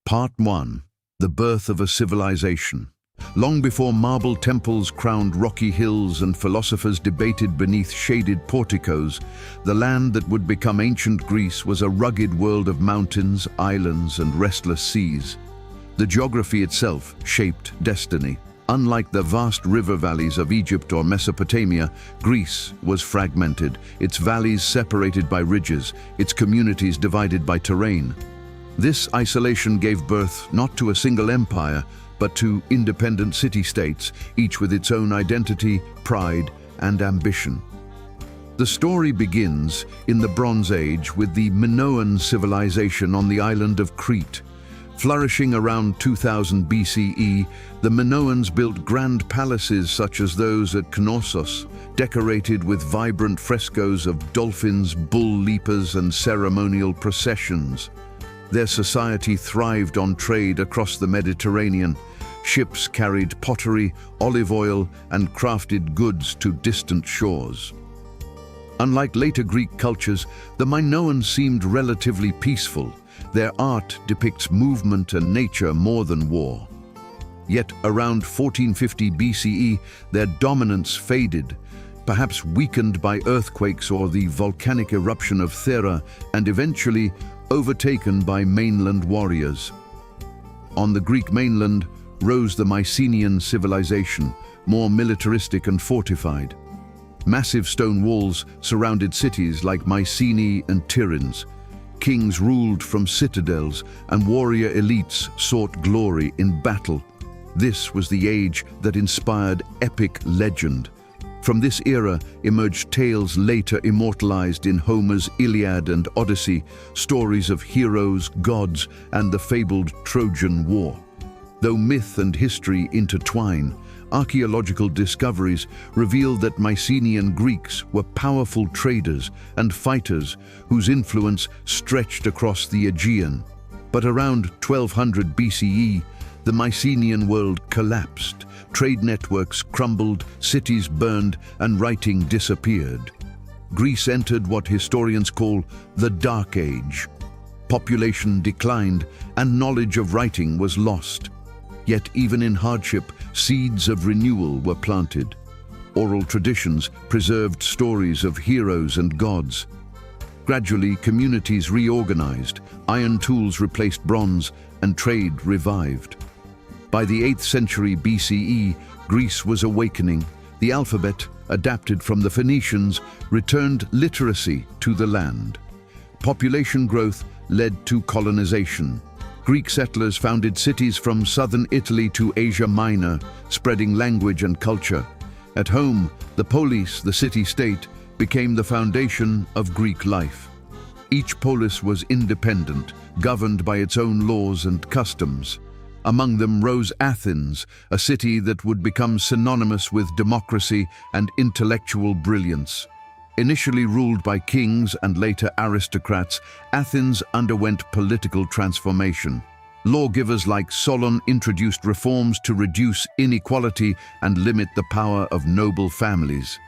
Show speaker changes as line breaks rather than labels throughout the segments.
Part 1. The Birth of a Civilization. Long before marble temples crowned rocky hills and philosophers debated beneath shaded porticos, the land that would become ancient Greece was a rugged world of mountains, islands, and restless seas. The geography itself shaped destiny. Unlike the vast river valleys of Egypt or Mesopotamia, Greece was fragmented, its valleys separated by ridges, its communities divided by terrain. This isolation gave birth not to a single empire, but to independent city-states, each with its own identity, pride, and ambition. The story begins in the Bronze Age with the Minoan civilization on the island of Crete. Flourishing around 2000 BCE, the Minoans built grand palaces such as those at Knossos, decorated with vibrant frescoes of dolphins, bull leapers, and ceremonial processions. Their society thrived on trade across the Mediterranean. Ships carried pottery, olive oil, and crafted goods to distant shores. Unlike later Greek cultures, the Minoans seemed relatively peaceful. Their art depicts movement and nature more than war. Yet around 1450 BCE, their dominance faded, perhaps weakened by earthquakes or the volcanic eruption of Thera, and eventually overtaken by mainland warriors. On the Greek mainland rose the Mycenaean civilization, more militaristic and fortified. Massive stone walls surrounded cities like Mycenae and Tiryns. Kings ruled from citadels, and warrior elites sought glory in battle. This was the age that inspired epic legend. From this era emerged tales later immortalized in Homer's Iliad and Odyssey, stories of heroes, gods, and the fabled Trojan War. Though myth and history intertwine, archaeological discoveries reveal that Mycenaean Greeks were powerful traders and fighters whose influence stretched across the Aegean. But around 1200 BCE, the Mycenaean world collapsed. Trade networks crumbled, cities burned, and writing disappeared. Greece entered what historians call the Dark Age. Population declined, and knowledge of writing was lost. Yet even in hardship, seeds of renewal were planted. Oral traditions preserved stories of heroes and gods. Gradually, communities reorganized, iron tools replaced bronze, and trade revived. By the 8th century BCE, Greece was awakening. The alphabet, adapted from the Phoenicians, returned literacy to the land. Population growth led to colonization. Greek settlers founded cities from southern Italy to Asia Minor, spreading language and culture. At home, the polis, the city-state, became the foundation of Greek life. Each polis was independent, governed by its own laws and customs. Among them rose Athens, a city that would become synonymous with democracy and intellectual brilliance. Initially ruled by kings and later aristocrats, Athens underwent political transformation. Lawgivers like Solon introduced reforms to reduce inequality and limit the power of noble families.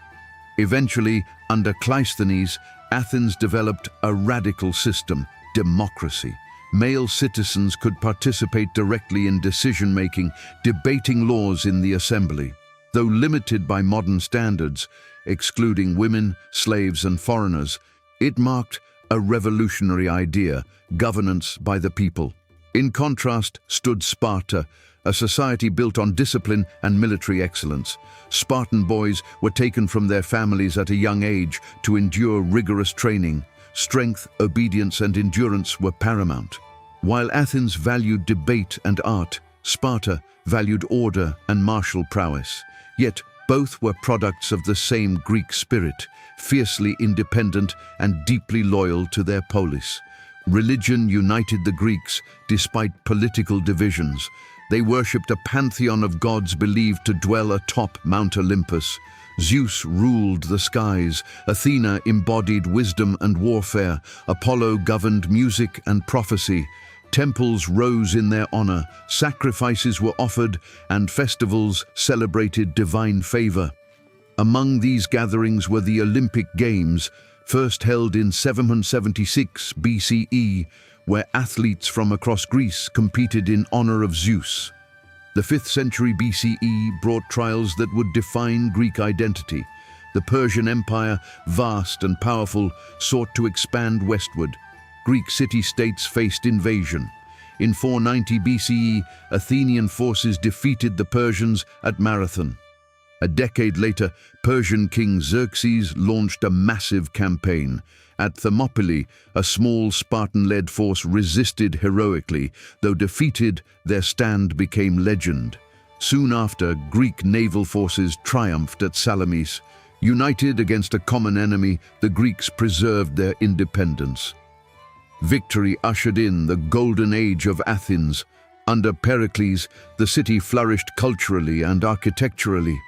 Eventually, under Cleisthenes, Athens developed a radical system, democracy. Male citizens could participate directly in decision-making, debating laws in the assembly. Though limited by modern standards, excluding women, slaves, and foreigners, it marked a revolutionary idea, governance by the people. In contrast stood Sparta, a society built on discipline and military excellence. Spartan boys were taken from their families at a young age to endure rigorous training. Strength, obedience, and endurance were paramount. While Athens valued debate and art, Sparta valued order and martial prowess. Yet both were products of the same Greek spirit, fiercely independent and deeply loyal to their polis. Religion united the Greeks despite political divisions. They worshipped a pantheon of gods believed to dwell atop Mount Olympus. Zeus ruled the skies, Athena embodied wisdom and warfare, Apollo governed music and prophecy. Temples rose in their honor, sacrifices were offered, and festivals celebrated divine favor. Among these gatherings were the Olympic Games, first held in 776 BCE, where athletes from across Greece competed in honor of Zeus. The 5th century BCE brought trials that would define Greek identity. The Persian Empire, vast and powerful, sought to expand westward. Greek city-states faced invasion. In 490 BCE, Athenian forces defeated the Persians at Marathon. A decade later, Persian king Xerxes launched a massive campaign. At Thermopylae, a small Spartan-led force resisted heroically. Though defeated, their stand became legend. Soon after, Greek naval forces triumphed at Salamis. United against a common enemy, the Greeks preserved their independence. Victory ushered in the Golden Age of Athens. Under Pericles, the city flourished culturally and architecturally.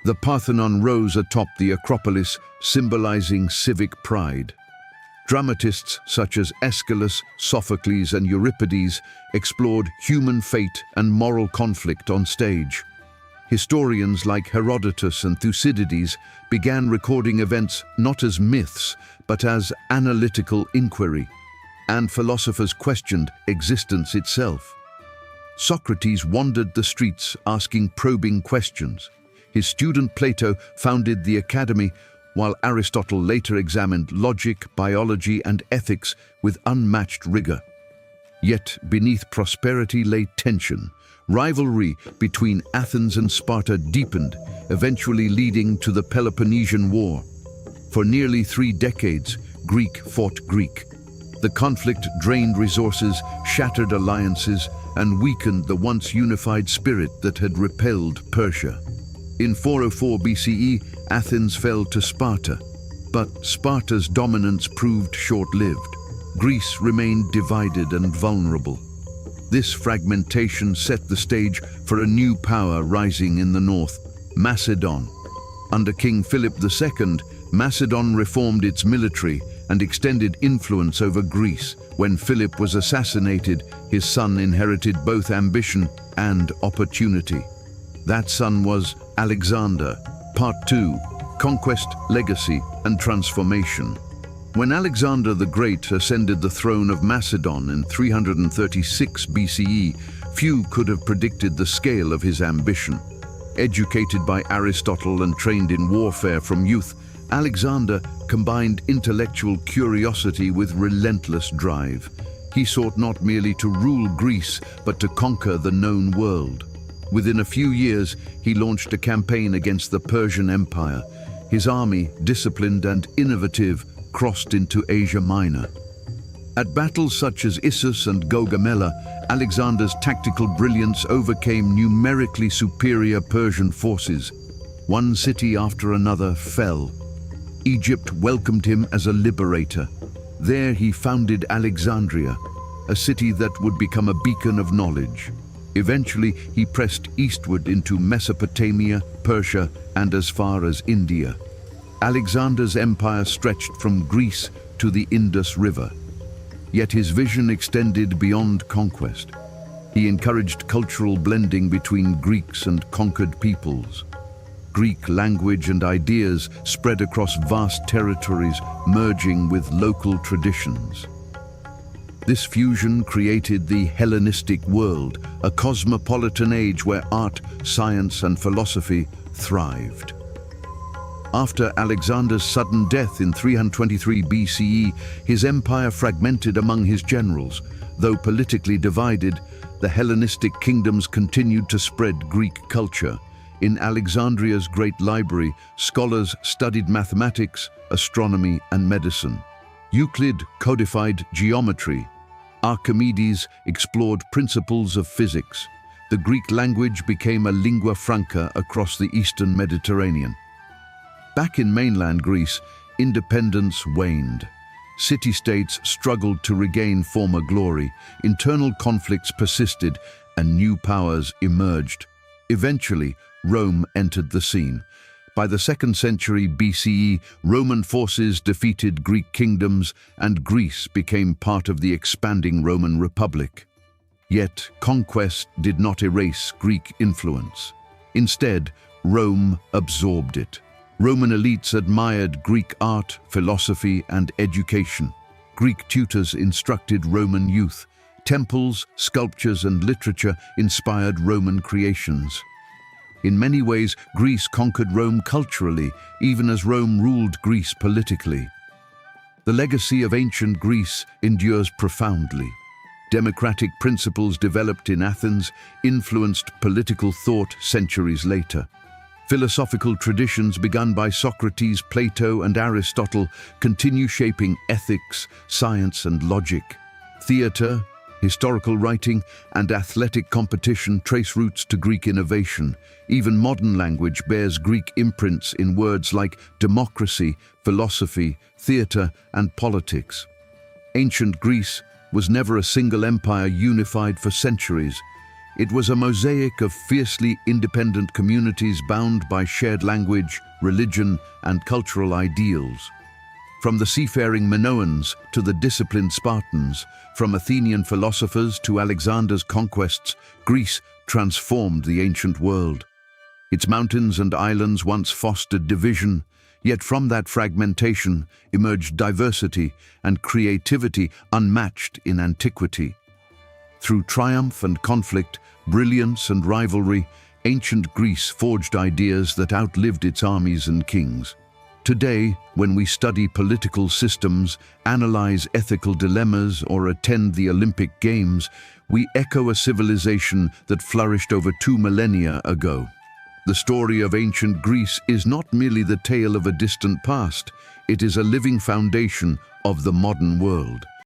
The Parthenon rose atop the Acropolis, symbolizing civic pride. Dramatists such as Aeschylus, Sophocles, and Euripides explored human fate and moral conflict on stage. Historians like Herodotus and Thucydides began recording events not as myths, but as analytical inquiry, and philosophers questioned existence itself. Socrates wandered the streets asking probing questions. His student Plato founded the academy, while Aristotle later examined logic, biology, and ethics with unmatched rigor. Yet beneath prosperity lay tension. Rivalry between Athens and Sparta deepened, eventually leading to the Peloponnesian War. For nearly 3 decades, Greek fought Greek. The conflict drained resources, shattered alliances, and weakened the once unified spirit that had repelled Persia. In 404 BCE, Athens fell to Sparta, but Sparta's dominance proved short-lived. Greece remained divided and vulnerable. This fragmentation set the stage for a new power rising in the north, Macedon. Under King Philip II, Macedon reformed its military and extended influence over Greece. When Philip was assassinated, his son inherited both ambition and opportunity. That son was Alexander. Part 2: Conquest, Legacy, and Transformation. When Alexander the Great ascended the throne of Macedon in 336 BCE, few could have predicted the scale of his ambition. Educated by Aristotle and trained in warfare from youth, Alexander combined intellectual curiosity with relentless drive. He sought not merely to rule Greece, but to conquer the known world. Within a few years, he launched a campaign against the Persian Empire. His army, disciplined and innovative, crossed into Asia Minor. At battles such as Issus and Gaugamela, Alexander's tactical brilliance overcame numerically superior Persian forces. One city after another fell. Egypt welcomed him as a liberator. There he founded Alexandria, a city that would become a beacon of knowledge. Eventually, he pressed eastward into Mesopotamia, Persia, and as far as India. Alexander's empire stretched from Greece to the Indus River. Yet his vision extended beyond conquest. He encouraged cultural blending between Greeks and conquered peoples. Greek language and ideas spread across vast territories, merging with local traditions. This fusion created the Hellenistic world, a cosmopolitan age where art, science, and philosophy thrived. After Alexander's sudden death in 323 BCE, his empire fragmented among his generals. Though politically divided, the Hellenistic kingdoms continued to spread Greek culture. In Alexandria's great library, scholars studied mathematics, astronomy, and medicine. Euclid codified geometry. Archimedes explored principles of physics. The Greek language became a lingua franca across the eastern Mediterranean. Back in mainland Greece, independence waned. City-states struggled to regain former glory. Internal conflicts persisted, and new powers emerged. Eventually, Rome entered the scene. By the 2nd century BCE, Roman forces defeated Greek kingdoms, and Greece became part of the expanding Roman Republic. Yet, conquest did not erase Greek influence. Instead, Rome absorbed it. Roman elites admired Greek art, philosophy, and education. Greek tutors instructed Roman youth. Temples, sculptures, and literature inspired Roman creations. In many ways, Greece conquered Rome culturally, even as Rome ruled Greece politically. The legacy of ancient Greece endures profoundly. Democratic principles developed in Athens influenced political thought centuries later. Philosophical traditions begun by Socrates, Plato, and Aristotle continue shaping ethics, science, and logic. Theater, historical writing, and athletic competition trace roots to Greek innovation. Even modern language bears Greek imprints in words like democracy, philosophy, theater, and politics. Ancient Greece was never a single empire unified for centuries. It was a mosaic of fiercely independent communities bound by shared language, religion, and cultural ideals. From the seafaring Minoans to the disciplined Spartans, from Athenian philosophers to Alexander's conquests, Greece transformed the ancient world. Its mountains and islands once fostered division, yet from that fragmentation emerged diversity and creativity unmatched in antiquity. Through triumph and conflict, brilliance and rivalry, ancient Greece forged ideas that outlived its armies and kings. Today, when we study political systems, analyze ethical dilemmas, or attend the Olympic Games, we echo a civilization that flourished over 2 millennia ago. The story of ancient Greece is not merely the tale of a distant past, it is a living foundation of the modern world.